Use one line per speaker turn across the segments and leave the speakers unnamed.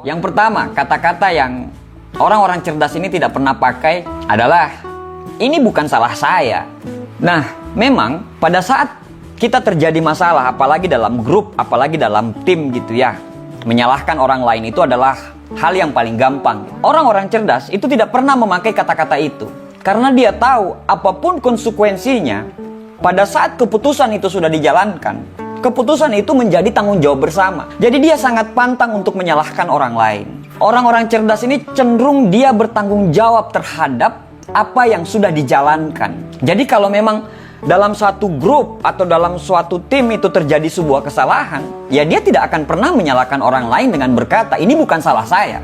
Yang pertama, kata-kata yang orang-orang cerdas ini tidak pernah pakai adalah, ini bukan salah saya. Nah, memang pada saat kita terjadi masalah, apalagi dalam grup, apalagi dalam tim gitu ya, menyalahkan orang lain itu adalah hal yang paling gampang. Orang-orang cerdas itu tidak pernah memakai kata-kata itu. Karena dia tahu apapun konsekuensinya, pada saat keputusan itu sudah dijalankan, keputusan itu menjadi tanggung jawab bersama. Jadi dia sangat pantang untuk menyalahkan orang lain. Orang-orang cerdas ini cenderung dia bertanggung jawab terhadap apa yang sudah dijalankan. Jadi kalau memang dalam suatu grup atau dalam suatu tim itu terjadi sebuah kesalahan, ya dia tidak akan pernah menyalahkan orang lain dengan berkata, ini bukan salah saya.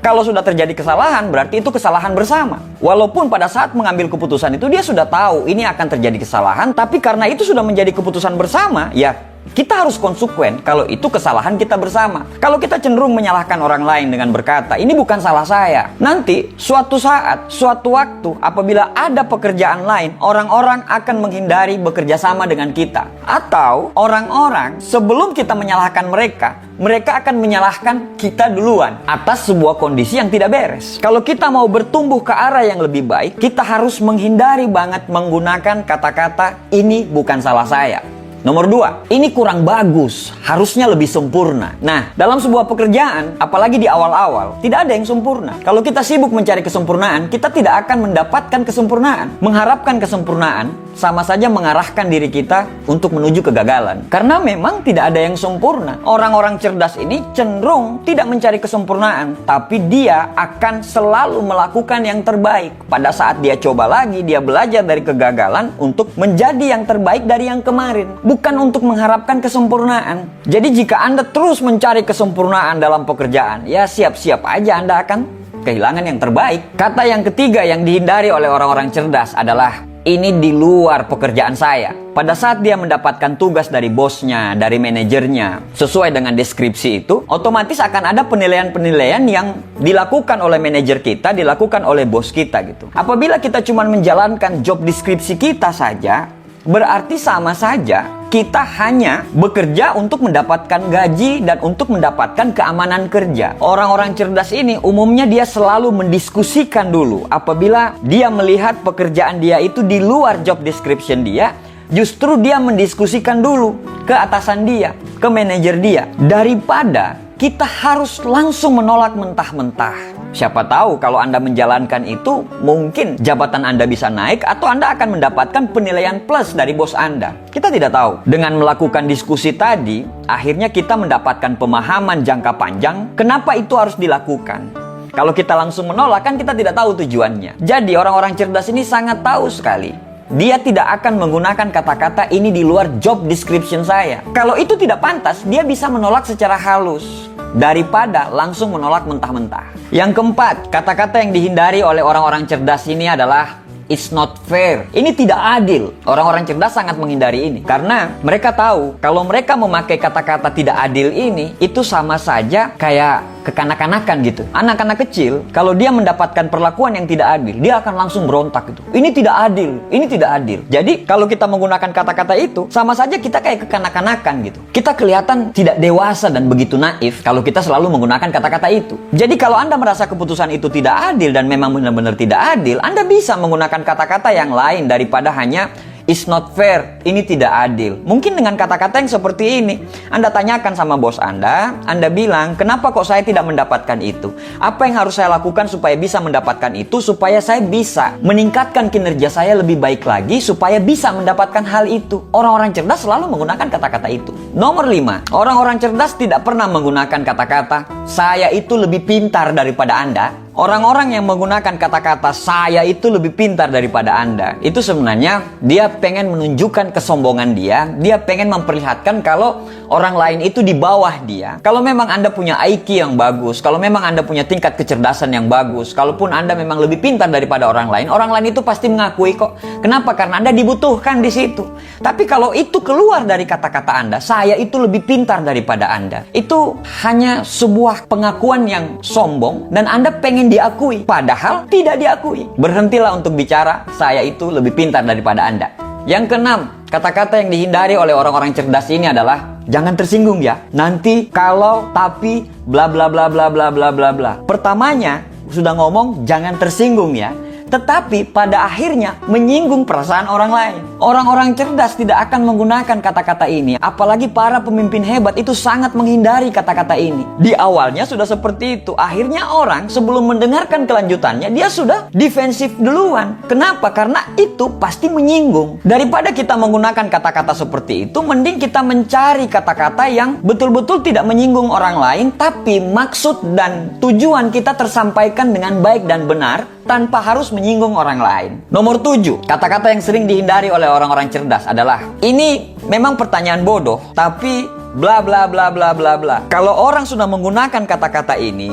Kalau sudah terjadi kesalahan, berarti itu kesalahan bersama. Walaupun pada saat mengambil keputusan itu dia sudah tahu ini akan terjadi kesalahan, tapi karena itu sudah menjadi keputusan bersama, ya kita harus konsekuen kalau itu kesalahan kita bersama. Kalau kita cenderung menyalahkan orang lain dengan berkata, ini bukan salah saya, nanti suatu saat, suatu waktu, apabila ada pekerjaan lain, orang-orang akan menghindari bekerja sama dengan kita. Atau orang-orang sebelum kita menyalahkan mereka, mereka akan menyalahkan kita duluan atas sebuah kondisi yang tidak beres. Kalau kita mau bertumbuh ke arah yang lebih baik, kita harus menghindari banget menggunakan kata-kata, ini bukan salah saya. Nomor 2, ini kurang bagus, harusnya lebih sempurna. Nah, dalam sebuah pekerjaan, apalagi di awal-awal, tidak ada yang sempurna. Kalau kita sibuk mencari kesempurnaan, kita tidak akan mendapatkan kesempurnaan. Mengharapkan kesempurnaan, sama saja mengarahkan diri kita untuk menuju kegagalan. Karena memang tidak ada yang sempurna. Orang-orang cerdas ini cenderung tidak mencari kesempurnaan, tapi dia akan selalu melakukan yang terbaik. Pada saat dia coba lagi, dia belajar dari kegagalan untuk menjadi yang terbaik dari yang kemarin. Bukan untuk mengharapkan kesempurnaan. Jadi jika Anda terus mencari kesempurnaan dalam pekerjaan, ya siap-siap aja Anda akan kehilangan yang terbaik. Kata yang ketiga yang dihindari oleh orang-orang cerdas adalah, ini di luar pekerjaan saya. Pada saat dia mendapatkan tugas dari bosnya, dari manajernya, sesuai dengan deskripsi itu, otomatis akan ada penilaian-penilaian yang dilakukan oleh manajer kita, dilakukan oleh bos kita gitu. Apabila kita cuma menjalankan job deskripsi kita saja, berarti sama saja kita hanya bekerja untuk mendapatkan gaji dan untuk mendapatkan keamanan kerja. Orang-orang cerdas ini umumnya dia selalu mendiskusikan dulu. Apabila dia melihat pekerjaan dia itu di luar job description dia, justru dia mendiskusikan dulu ke atasan dia, ke manajer dia, daripada kita harus langsung menolak mentah-mentah. Siapa tahu kalau Anda menjalankan itu, mungkin jabatan Anda bisa naik atau Anda akan mendapatkan penilaian plus dari bos Anda. Kita tidak tahu. Dengan melakukan diskusi tadi, akhirnya kita mendapatkan pemahaman jangka panjang kenapa itu harus dilakukan. Kalau kita langsung menolak, kan kita tidak tahu tujuannya. Jadi orang-orang cerdas ini sangat tahu sekali. Dia tidak akan menggunakan kata-kata ini di luar job description saya. Kalau itu tidak pantas, dia bisa menolak secara halus daripada langsung menolak mentah-mentah. Yang keempat, kata-kata yang dihindari oleh orang-orang cerdas ini adalah it's not fair. Ini tidak adil. Orang-orang cerdas sangat menghindari ini karena mereka tahu kalau mereka memakai kata-kata tidak adil ini, itu sama saja kayak kekanak-kanakan gitu. Anak-anak kecil kalau dia mendapatkan perlakuan yang tidak adil, dia akan langsung berontak gitu. Ini tidak adil, ini tidak adil. Jadi kalau kita menggunakan kata-kata itu, sama saja kita kayak kekanak-kanakan gitu. Kita kelihatan tidak dewasa dan begitu naif kalau kita selalu menggunakan kata-kata itu. Jadi kalau Anda merasa keputusan itu tidak adil dan memang benar-benar tidak adil, Anda bisa menggunakan kata-kata yang lain daripada hanya it's not fair, ini tidak adil. Mungkin dengan kata-kata yang seperti ini, Anda tanyakan sama bos Anda bilang, kenapa kok saya tidak mendapatkan itu? Apa yang harus saya lakukan supaya bisa mendapatkan itu, supaya saya bisa meningkatkan kinerja saya lebih baik lagi, supaya bisa mendapatkan hal itu. Orang-orang cerdas selalu menggunakan kata-kata itu. Nomor 5, orang-orang cerdas tidak pernah menggunakan kata-kata, saya itu lebih pintar daripada Anda. Orang-orang yang menggunakan kata-kata saya itu lebih pintar daripada Anda, itu sebenarnya dia pengen menunjukkan kesombongan dia pengen memperlihatkan kalau orang lain itu di bawah dia. Kalau memang Anda punya IQ yang bagus, kalau memang Anda punya tingkat kecerdasan yang bagus, kalaupun Anda memang lebih pintar daripada orang lain itu pasti mengakui kok. Kenapa? Karena Anda dibutuhkan di situ. Tapi kalau itu keluar dari kata-kata Anda, saya itu lebih pintar daripada Anda, itu hanya sebuah pengakuan yang sombong dan Anda pengen ingin diakui, padahal tidak diakui. Berhentilah untuk bicara, saya itu lebih pintar daripada Anda. Yang keenam, kata-kata yang dihindari oleh orang-orang cerdas ini adalah jangan tersinggung ya. Nanti, kalau, tapi, bla bla bla bla bla bla bla bla. Pertamanya sudah ngomong jangan tersinggung ya. Tetapi pada akhirnya menyinggung perasaan orang lain. Orang-orang cerdas tidak akan menggunakan kata-kata ini. Apalagi para pemimpin hebat itu sangat menghindari kata-kata ini. Di awalnya sudah seperti itu. Akhirnya orang sebelum mendengarkan kelanjutannya, dia sudah defensif duluan. Kenapa? Karena itu pasti menyinggung. Daripada kita menggunakan kata-kata seperti itu, mending kita mencari kata-kata yang betul-betul tidak menyinggung orang lain, tapi maksud dan tujuan kita tersampaikan dengan baik dan benar, tanpa harus menyinggung orang lain. Nomor 7, kata-kata yang sering dihindari oleh orang-orang cerdas adalah, ini memang pertanyaan bodoh, tapi bla bla bla bla bla bla. Kalau orang sudah menggunakan kata-kata ini,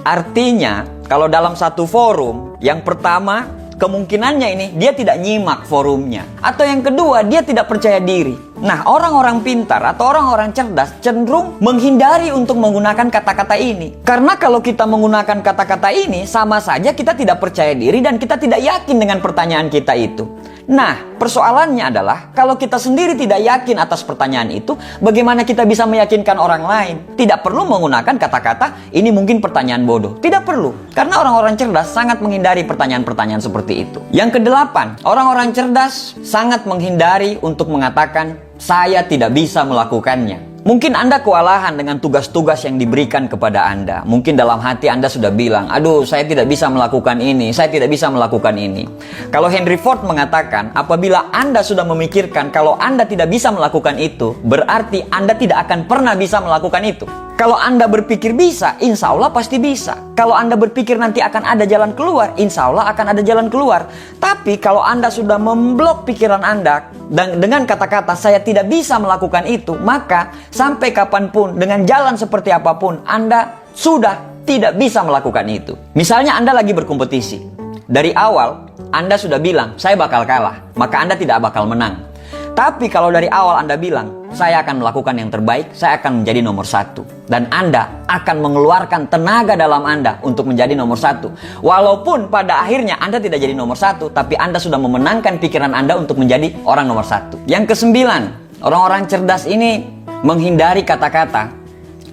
artinya kalau dalam satu forum, yang pertama kemungkinannya ini dia tidak nyimak forumnya, atau yang kedua dia tidak percaya diri. Nah, orang-orang pintar atau orang-orang cerdas cenderung menghindari untuk menggunakan kata-kata ini. Karena kalau kita menggunakan kata-kata ini, sama saja kita tidak percaya diri dan kita tidak yakin dengan pertanyaan kita itu. Nah, persoalannya adalah kalau kita sendiri tidak yakin atas pertanyaan itu, bagaimana kita bisa meyakinkan orang lain? Tidak perlu menggunakan kata-kata ini mungkin pertanyaan bodoh. Tidak perlu. Karena orang-orang cerdas sangat menghindari pertanyaan-pertanyaan seperti itu. Yang kedelapan, orang-orang cerdas sangat menghindari untuk mengatakan saya tidak bisa melakukannya. Mungkin Anda kewalahan dengan tugas-tugas yang diberikan kepada Anda. Mungkin dalam hati Anda sudah bilang, aduh saya tidak bisa melakukan ini, saya tidak bisa melakukan ini. Kalau Henry Ford mengatakan, apabila Anda sudah memikirkan kalau Anda tidak bisa melakukan itu, berarti Anda tidak akan pernah bisa melakukan itu. Kalau Anda berpikir bisa, insya Allah pasti bisa. Kalau Anda berpikir nanti akan ada jalan keluar, insya Allah akan ada jalan keluar. Tapi kalau Anda sudah memblok pikiran Anda dan dengan kata-kata saya tidak bisa melakukan itu, maka sampai kapanpun dengan jalan seperti apapun Anda sudah tidak bisa melakukan itu. Misalnya Anda lagi berkompetisi. Dari awal Anda sudah bilang saya bakal kalah, maka Anda tidak bakal menang. Tapi kalau dari awal Anda bilang, saya akan melakukan yang terbaik, saya akan menjadi nomor 1. Dan Anda akan mengeluarkan tenaga dalam Anda untuk menjadi nomor 1. Walaupun pada akhirnya Anda tidak jadi nomor 1, tapi Anda sudah memenangkan pikiran Anda untuk menjadi orang nomor 1. Yang kesembilan, orang-orang cerdas ini menghindari kata-kata,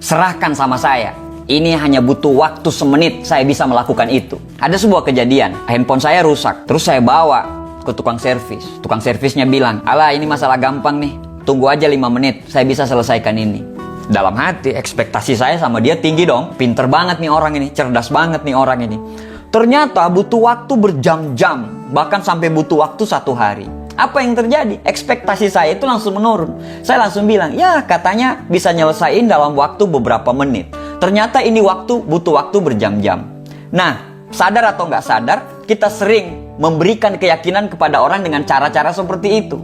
serahkan sama saya. Ini hanya butuh waktu semenit, saya bisa melakukan itu. Ada sebuah kejadian, handphone saya rusak, terus saya bawa ke tukang servis. Tukang servisnya bilang, alah ini masalah gampang nih, tunggu aja 5 menit, saya bisa selesaikan ini. Dalam hati, ekspektasi saya sama dia tinggi dong. Pinter banget nih orang ini, cerdas banget nih orang ini. Ternyata butuh waktu berjam-jam, bahkan sampai butuh waktu 1 hari. Apa yang terjadi? Ekspektasi saya itu langsung menurun. Saya langsung bilang, ya katanya bisa nyelesain dalam waktu beberapa menit. Ternyata ini butuh waktu berjam-jam. Nah, sadar atau nggak sadar, kita sering memberikan keyakinan kepada orang dengan cara-cara seperti itu.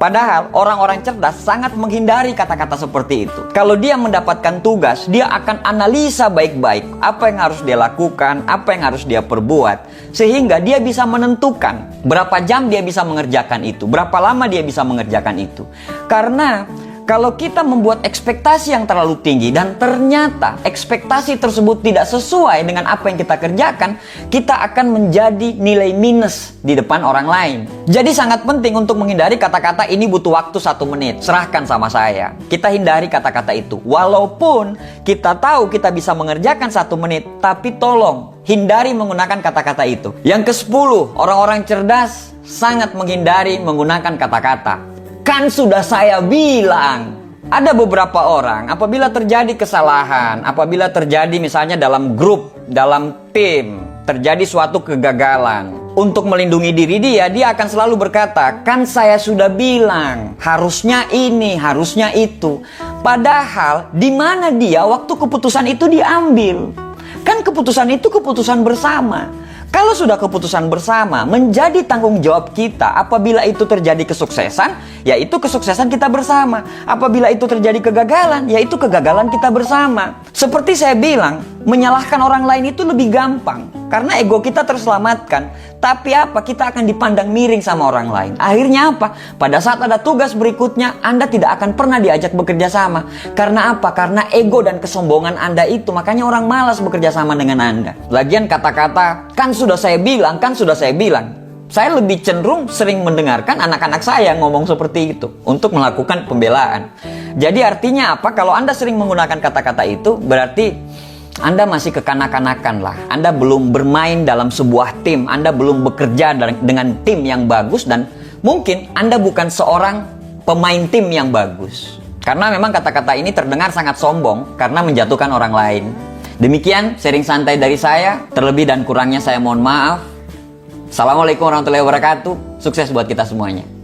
Padahal orang-orang cerdas sangat menghindari kata-kata seperti itu. Kalau dia mendapatkan tugas, dia akan analisa baik-baik apa yang harus dia lakukan, apa yang harus dia perbuat, sehingga dia bisa menentukan berapa jam dia bisa mengerjakan itu, berapa lama dia bisa mengerjakan itu. Karena kalau kita membuat ekspektasi yang terlalu tinggi dan ternyata ekspektasi tersebut tidak sesuai dengan apa yang kita kerjakan, kita akan menjadi nilai minus di depan orang lain. Jadi sangat penting untuk menghindari kata-kata ini butuh waktu 1 menit, serahkan sama saya. Kita hindari kata-kata itu. Walaupun kita tahu kita bisa mengerjakan 1 menit, tapi tolong hindari menggunakan kata-kata itu. Yang ke-10, orang-orang cerdas sangat menghindari menggunakan kata-kata kan sudah saya bilang. Ada beberapa orang apabila terjadi kesalahan, apabila terjadi misalnya dalam grup, dalam tim, terjadi suatu kegagalan, untuk melindungi diri dia akan selalu berkata, kan saya sudah bilang, harusnya ini, harusnya itu. Padahal di mana dia waktu keputusan itu diambil? Kan keputusan itu keputusan bersama. Kalau sudah keputusan bersama, menjadi tanggung jawab kita. Apabila itu terjadi kesuksesan, yaitu kesuksesan kita bersama. Apabila itu terjadi kegagalan, yaitu kegagalan kita bersama. Seperti saya bilang, menyalahkan orang lain itu lebih gampang. Karena ego kita terselamatkan. Tapi apa? Kita akan dipandang miring sama orang lain. Akhirnya apa? Pada saat ada tugas berikutnya, Anda tidak akan pernah diajak bekerja sama. Karena apa? Karena ego dan kesombongan Anda itu. Makanya orang malas bekerja sama dengan Anda. Lagian kata-kata, kan sudah saya bilang, kan sudah saya bilang. Saya lebih cenderung sering mendengarkan anak-anak saya ngomong seperti itu untuk melakukan pembelaan. Jadi artinya apa? Kalau Anda sering menggunakan kata-kata itu, berarti Anda masih kekanak-kanakan lah. Anda belum bermain dalam sebuah tim. Anda belum bekerja dengan tim yang bagus. Dan mungkin Anda bukan seorang pemain tim yang bagus. Karena memang kata-kata ini terdengar sangat sombong karena menjatuhkan orang lain. Demikian sharing santai dari saya. Terlebih dan kurangnya saya mohon maaf. Assalamualaikum warahmatullahi wabarakatuh. Sukses buat kita semuanya.